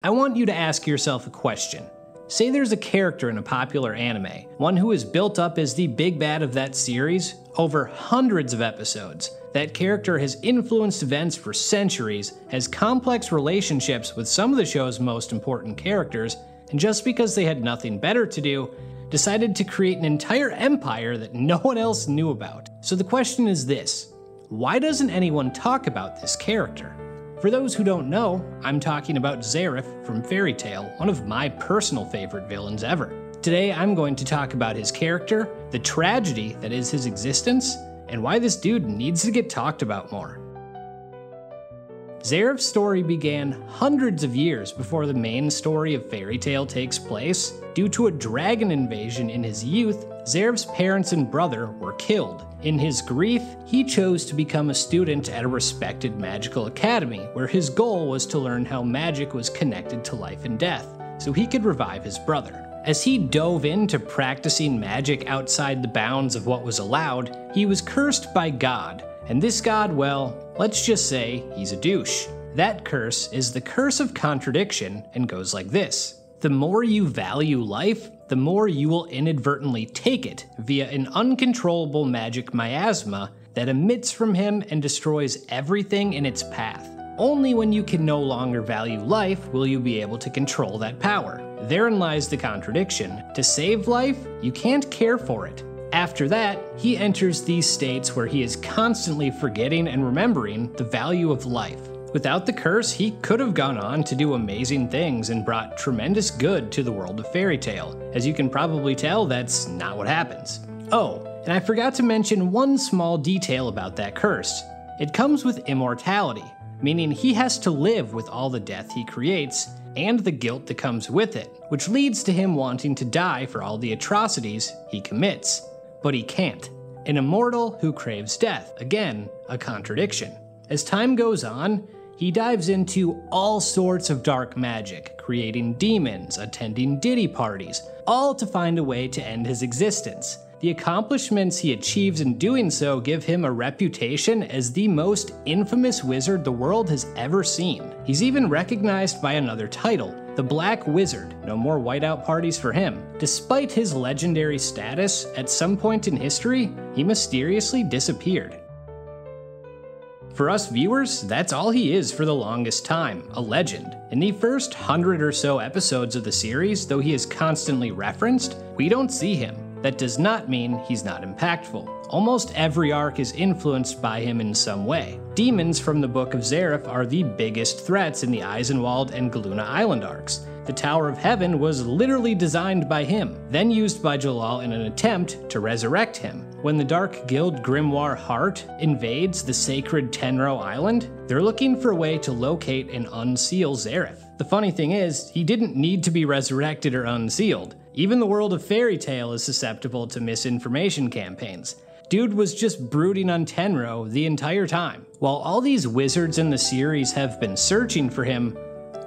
I want you to ask yourself a question. Say there's a character in a popular anime, one who is built up as the big bad of that series over hundreds of episodes. That character has influenced events for centuries, has complex relationships with some of the show's most important characters, and just because they had nothing better to do, decided to create an entire empire that no one else knew about. So the question is this: why doesn't anyone talk about this character? For those who don't know, I'm talking about Zeref from Fairy Tail, one of my personal favorite villains ever. Today I'm going to talk about his character, the tragedy that is his existence, and why this dude needs to get talked about more. Zeref's story began hundreds of years before the main story of Fairy Tail takes place. Due to a dragon invasion in his youth, Zeref's parents and brother were killed. In his grief, he chose to become a student at a respected magical academy, where his goal was to learn how magic was connected to life and death, so he could revive his brother. As he dove into practicing magic outside the bounds of what was allowed, he was cursed by God, and this God, well, let's just say he's a douche. That curse is the curse of contradiction and goes like this: the more you value life, the more you will inadvertently take it via an uncontrollable magic miasma that emits from him and destroys everything in its path. Only when you can no longer value life will you be able to control that power. Therein lies the contradiction. To save life, you can't care for it. After that, he enters these states where he is constantly forgetting and remembering the value of life. Without the curse, he could have gone on to do amazing things and brought tremendous good to the world of Fairy Tail. As you can probably tell, that's not what happens. Oh, and I forgot to mention one small detail about that curse. It comes with immortality, meaning he has to live with all the death he creates and the guilt that comes with it, which leads to him wanting to die for all the atrocities he commits. But he can't. An immortal who craves death, again, a contradiction. As time goes on, he dives into all sorts of dark magic, creating demons, attending ditty parties, all to find a way to end his existence. The accomplishments he achieves in doing so give him a reputation as the most infamous wizard the world has ever seen. He's even recognized by another title, the Black Wizard. No more whiteout parties for him. Despite his legendary status, at some point in history, he mysteriously disappeared. For us viewers, that's all he is for the longest time, a legend. In the first 100 or so episodes of the series, though he is constantly referenced, we don't see him. That does not mean he's not impactful. Almost every arc is influenced by him in some way. Demons from the Book of Zeref are the biggest threats in the Eisenwald and Galuna Island arcs. The Tower of Heaven was literally designed by him, then used by Jalal in an attempt to resurrect him. When the Dark Guild Grimoire Heart invades the sacred Tenro Island, they're looking for a way to locate and unseal Zeref. The funny thing is, he didn't need to be resurrected or unsealed. Even the world of Fairy Tail is susceptible to misinformation campaigns. Dude was just brooding on Tenro the entire time. While all these wizards in the series have been searching for him,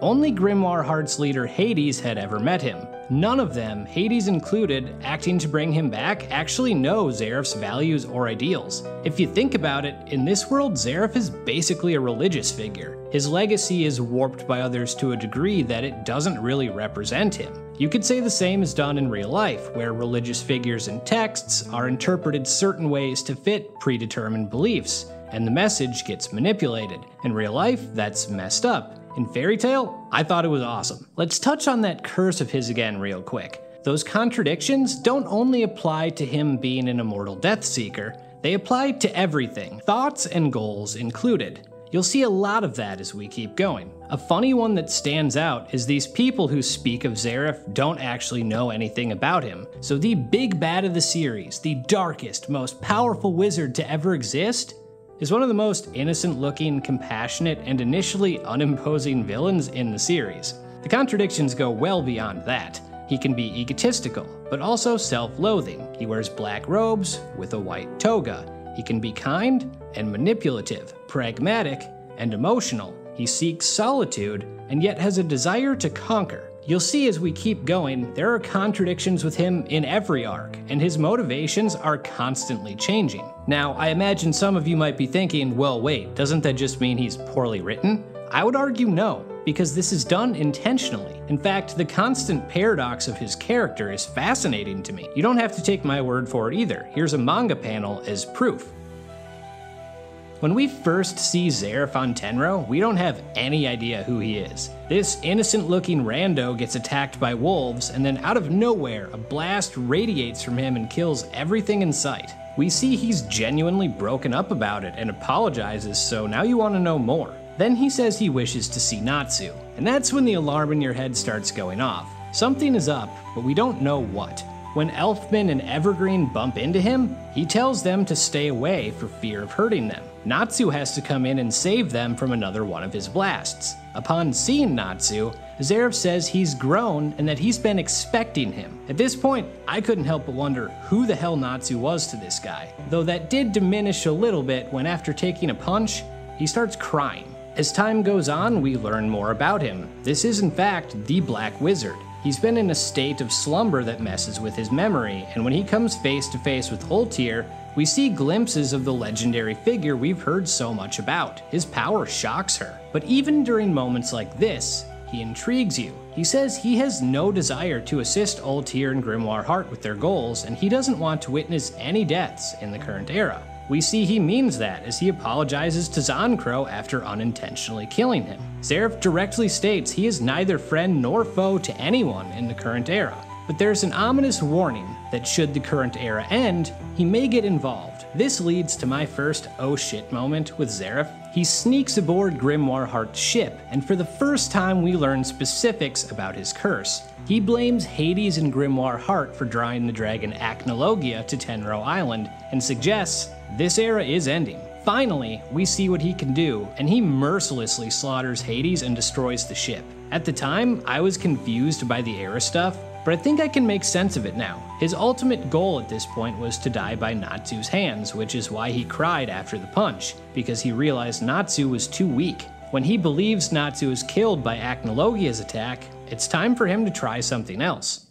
only Grimoire Heart's leader Hades had ever met him. None of them, Hades included, acting to bring him back, actually know Zeref's values or ideals. If you think about it, in this world Zeref is basically a religious figure. His legacy is warped by others to a degree that it doesn't really represent him. You could say the same is done in real life, where religious figures and texts are interpreted certain ways to fit predetermined beliefs, and the message gets manipulated. In real life, that's messed up. In Fairy Tail, I thought it was awesome. Let's touch on that curse of his again real quick. Those contradictions don't only apply to him being an immortal death seeker, they apply to everything, thoughts and goals included. You'll see a lot of that as we keep going. A funny one that stands out is these people who speak of Zeref don't actually know anything about him. So the big bad of the series, the darkest, most powerful wizard to ever exist, is one of the most innocent-looking, compassionate, and initially unimposing villains in the series. The contradictions go well beyond that. He can be egotistical, but also self-loathing. He wears black robes with a white toga. He can be kind and manipulative, pragmatic and emotional. He seeks solitude and yet has a desire to conquer. You'll see as we keep going, there are contradictions with him in every arc, and his motivations are constantly changing. Now, I imagine some of you might be thinking, well, wait, doesn't that just mean he's poorly written? I would argue no. because this is done intentionally. In fact, the constant paradox of his character is fascinating to me. You don't have to take my word for it either. Here's a manga panel as proof. When we first see Zeref on Tenro, we don't have any idea who he is. This innocent-looking rando gets attacked by wolves, and then out of nowhere, a blast radiates from him and kills everything in sight. We see he's genuinely broken up about it and apologizes, so now you want to know more. Then he says he wishes to see Natsu, and that's when the alarm in your head starts going off. Something is up, but we don't know what. When Elfman and Evergreen bump into him, he tells them to stay away for fear of hurting them. Natsu has to come in and save them from another one of his blasts. Upon seeing Natsu, Zeref says he's grown and that he's been expecting him. At this point, I couldn't help but wonder who the hell Natsu was to this guy, though that did diminish a little bit when after taking a punch, he starts crying. As time goes on, we learn more about him. This is in fact the Black Wizard. He's been in a state of slumber that messes with his memory, and when he comes face to face with Ultir, we see glimpses of the legendary figure we've heard so much about. His power shocks her. But even during moments like this, he intrigues you. He says he has no desire to assist Ultir and Grimoire Heart with their goals, and he doesn't want to witness any deaths in the current era. We see he means that as he apologizes to Zancro after unintentionally killing him. Zeref directly states he is neither friend nor foe to anyone in the current era. But there's an ominous warning that should the current era end, he may get involved. This leads to my first oh shit moment with Zeref. He sneaks aboard Grimoire Heart's ship, and for the first time we learn specifics about his curse. He blames Hades and Grimoire Heart for drawing the dragon Acnologia to Tenro Island, and suggests this era is ending. Finally, we see what he can do, and he mercilessly slaughters Hades and destroys the ship. At the time, I was confused by the era stuff, but I think I can make sense of it now. His ultimate goal at this point was to die by Natsu's hands, which is why he cried after the punch, because he realized Natsu was too weak. When he believes Natsu is killed by Acnologia's attack, it's time for him to try something else.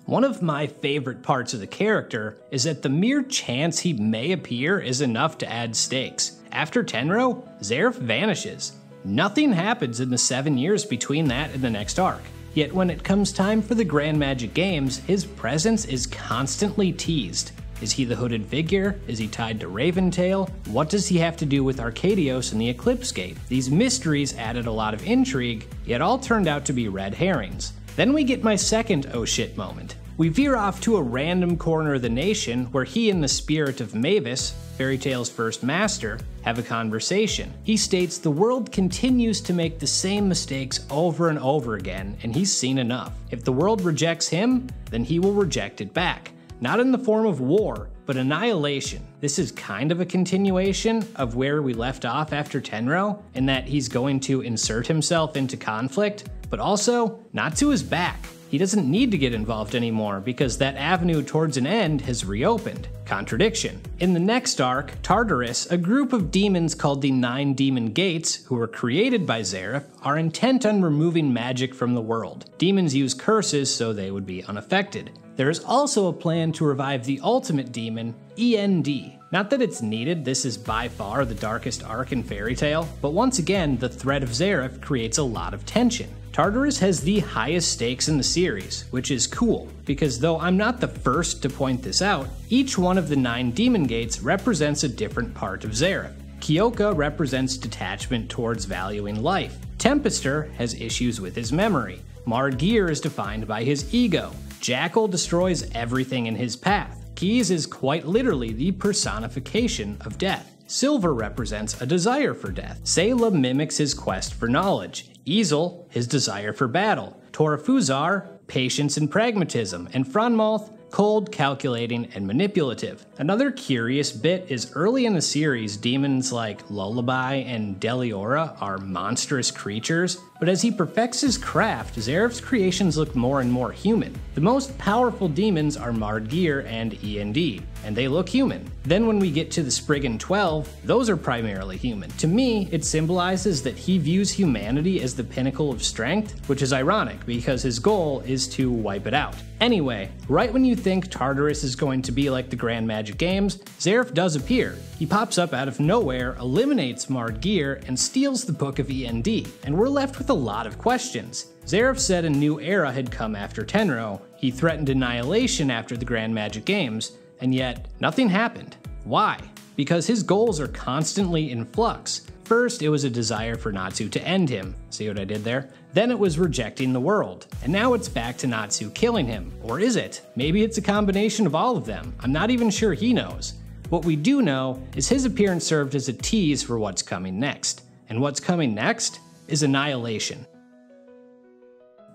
One of my favorite parts of the character is that the mere chance he may appear is enough to add stakes. After Tenro, Zeref vanishes. Nothing happens in the 7 years between that and the next arc. Yet when it comes time for the Grand Magic Games, his presence is constantly teased. Is he the hooded figure? Is he tied to Raventail? What does he have to do with Arcadios and the Eclipse Gate? These mysteries added a lot of intrigue, yet all turned out to be red herrings. Then we get my second oh shit moment. We veer off to a random corner of the nation where he and the spirit of Mavis, Fairy Tail's first master, have a conversation. He states the world continues to make the same mistakes over and over again, and he's seen enough. If the world rejects him, then he will reject it back. Not in the form of war, but annihilation. This is kind of a continuation of where we left off after Tenro, in that he's going to insert himself into conflict, but also, Natsu is back. He doesn't need to get involved anymore because that avenue towards an end has reopened. Contradiction. In the next arc, Tartarus, a group of demons called the 9 Demon Gates, who were created by Zeref, are intent on removing magic from the world. Demons use curses so they would be unaffected. There is also a plan to revive the ultimate demon, END. Not that it's needed, this is by far the darkest arc in Fairy Tail, but once again, the threat of Zeref creates a lot of tension. Tartarus has the highest stakes in the series, which is cool, because though I'm not the first to point this out, each one of the 9 Demon Gates represents a different part of Zeref. Kyoka represents detachment towards valuing life. Tempester has issues with his memory. Margir is defined by his ego. Jackal destroys everything in his path. Keys is quite literally the personification of death. Silver represents a desire for death. Sayla mimics his quest for knowledge. Easel, his desire for battle. Torafuzar, patience and pragmatism. And Franmalth, cold, calculating, and manipulative. Another curious bit is early in the series, demons like Lullaby and Deliora are monstrous creatures, But as he perfects his craft, Zeref's creations look more and more human. The most powerful demons are Mardgeir and END, and they look human. Then when we get to the Spriggan 12, those are primarily human. To me, it symbolizes that he views humanity as the pinnacle of strength, which is ironic because his goal is to wipe it out. Anyway, right when you think Tartarus is going to be like the Grand Magic Games, Zeref does appear. He pops up out of nowhere, eliminates Mardgeir, and steals the Book of END, and we're left with a lot of questions. Zeref said a new era had come after Tenro, he threatened annihilation after the Grand Magic Games, and yet nothing happened. Why? Because his goals are constantly in flux. First, it was a desire for Natsu to end him. See what I did there? Then it was rejecting the world. And now it's back to Natsu killing him. Or is it? Maybe it's a combination of all of them. I'm not even sure he knows. What we do know is his appearance served as a tease for what's coming next. And what's coming next is annihilation.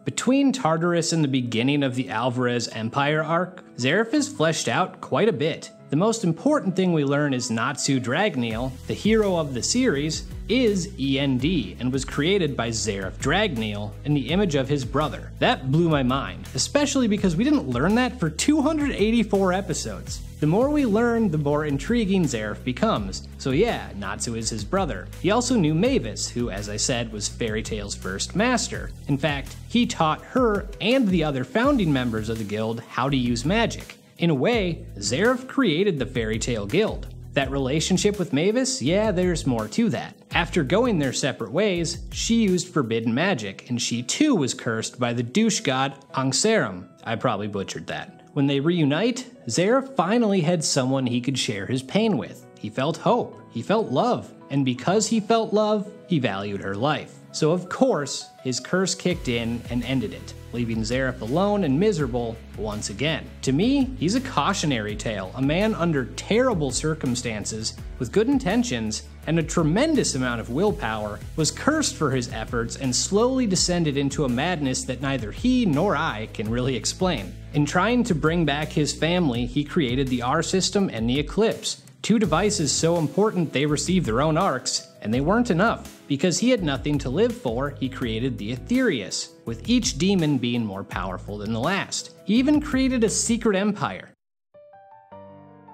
Between Tartarus and the beginning of the Alvarez Empire arc, Zeref is fleshed out quite a bit. The most important thing we learn is Natsu Dragneel, the hero of the series, is END and was created by Zeref Dragneel in the image of his brother. That blew my mind, especially because we didn't learn that for 284 episodes. The more we learn, the more intriguing Zeref becomes. So yeah, Natsu is his brother. He also knew Mavis, who, as I said, was Fairy Tail's first master. In fact, he taught her and the other founding members of the guild how to use magic. In a way, Zeref created the Fairy Tail Guild. That relationship with Mavis, yeah, there's more to that. After going their separate ways, she used forbidden magic, and she too was cursed by the douche god Angserum. I probably butchered that. When they reunite, Zeref finally had someone he could share his pain with. He felt hope, he felt love, and because he felt love, he valued her life. So of course, his curse kicked in and ended it, leaving Zeref alone and miserable once again. To me, he's a cautionary tale, a man under terrible circumstances, with good intentions, and a tremendous amount of willpower, was cursed for his efforts and slowly descended into a madness that neither he nor I can really explain. In trying to bring back his family, he created the R system and the Eclipse, two devices so important they received their own arcs, and they weren't enough. Because he had nothing to live for, he created the Aetherius, with each demon being more powerful than the last. He even created a secret empire.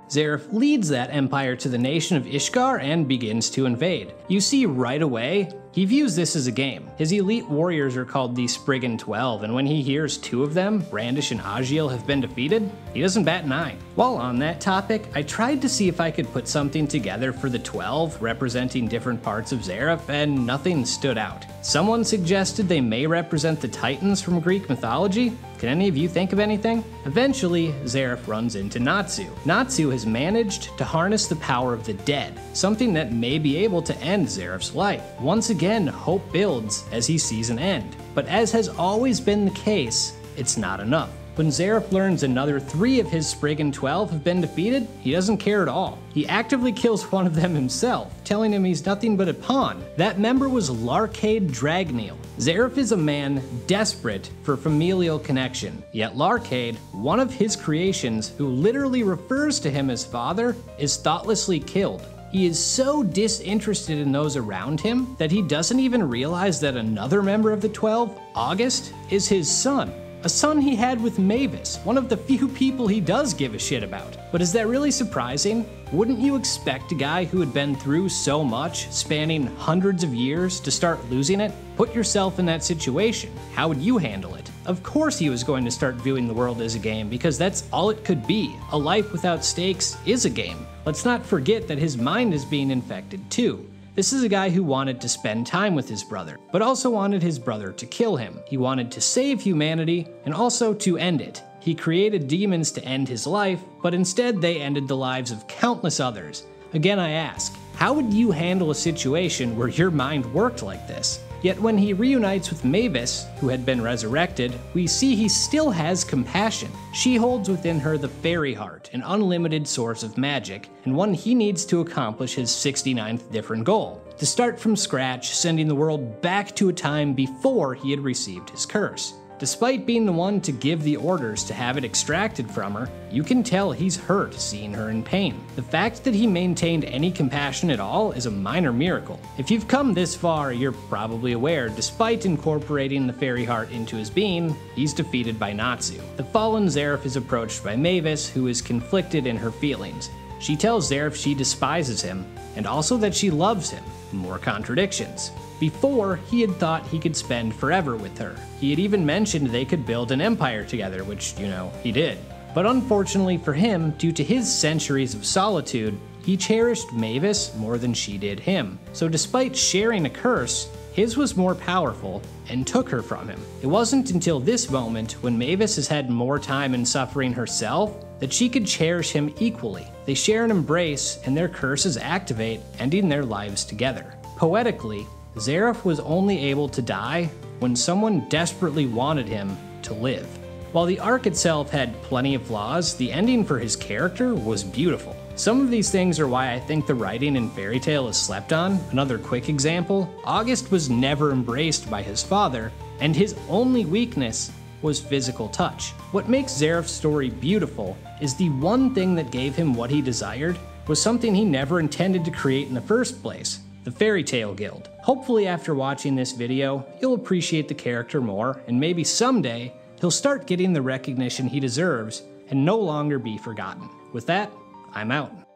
Zeref leads that empire to the nation of Ishgard and begins to invade. You see right away, he views this as a game. His elite warriors are called the Spriggan 12, and when he hears two of them, Brandish and Agiel, have been defeated, he doesn't bat an eye. While on that topic, I tried to see if I could put something together for the 12 representing different parts of Zeref, and nothing stood out. Someone suggested they may represent the Titans from Greek mythology. Can any of you think of anything? Eventually, Zeref runs into Natsu. Natsu has managed to harness the power of the dead, something that may be able to end Zeref's life. Once again, hope builds as he sees an end. But as has always been the case, it's not enough. When Zeref learns another 3 of his Spriggan 12 have been defeated, he doesn't care at all. He actively kills one of them himself, telling him he's nothing but a pawn. That member was Larcade Dragneel. Zeref is a man desperate for familial connection, yet Larcade, one of his creations who literally refers to him as father, is thoughtlessly killed. He is so disinterested in those around him that he doesn't even realize that another member of the 12, August, is his son. A son he had with Mavis, one of the few people he does give a shit about. But is that really surprising? Wouldn't you expect a guy who had been through so much, spanning hundreds of years, to start losing it? Put yourself in that situation. How would you handle it? Of course he was going to start viewing the world as a game, because that's all it could be. A life without stakes is a game. Let's not forget that his mind is being infected too. This is a guy who wanted to spend time with his brother, but also wanted his brother to kill him. He wanted to save humanity, and also to end it. He created demons to end his life, but instead they ended the lives of countless others. Again, I ask, how would you handle a situation where your mind worked like this? Yet when he reunites with Mavis, who had been resurrected, we see he still has compassion. She holds within her the fairy heart, an unlimited source of magic, and one he needs to accomplish his 69th different goal: to start from scratch, sending the world back to a time before he had received his curse. Despite being the one to give the orders to have it extracted from her, you can tell he's hurt seeing her in pain. The fact that he maintained any compassion at all is a minor miracle. If you've come this far, you're probably aware, despite incorporating the fairy heart into his being, he's defeated by Natsu. The fallen Zeref is approached by Mavis, who is conflicted in her feelings. She tells Zeref she despises him, and also that she loves him. More contradictions. Before, he had thought he could spend forever with her. He had even mentioned they could build an empire together, which, he did. But unfortunately for him, due to his centuries of solitude, he cherished Mavis more than she did him. So despite sharing a curse, his was more powerful and took her from him. It wasn't until this moment, when Mavis has had more time in suffering herself, that she could cherish him equally. They share an embrace, and their curses activate, ending their lives together. Poetically, Zeref was only able to die when someone desperately wanted him to live. While the arc itself had plenty of flaws, the ending for his character was beautiful. Some of these things are why I think the writing in Fairy Tail is slept on. Another quick example, August was never embraced by his father, and his only weakness was physical touch. What makes Zeref's story beautiful is the one thing that gave him what he desired was something he never intended to create in the first place. The Fairy Tail Guild. Hopefully after watching this video, you'll appreciate the character more, and maybe someday, he'll start getting the recognition he deserves and no longer be forgotten. With that, I'm out.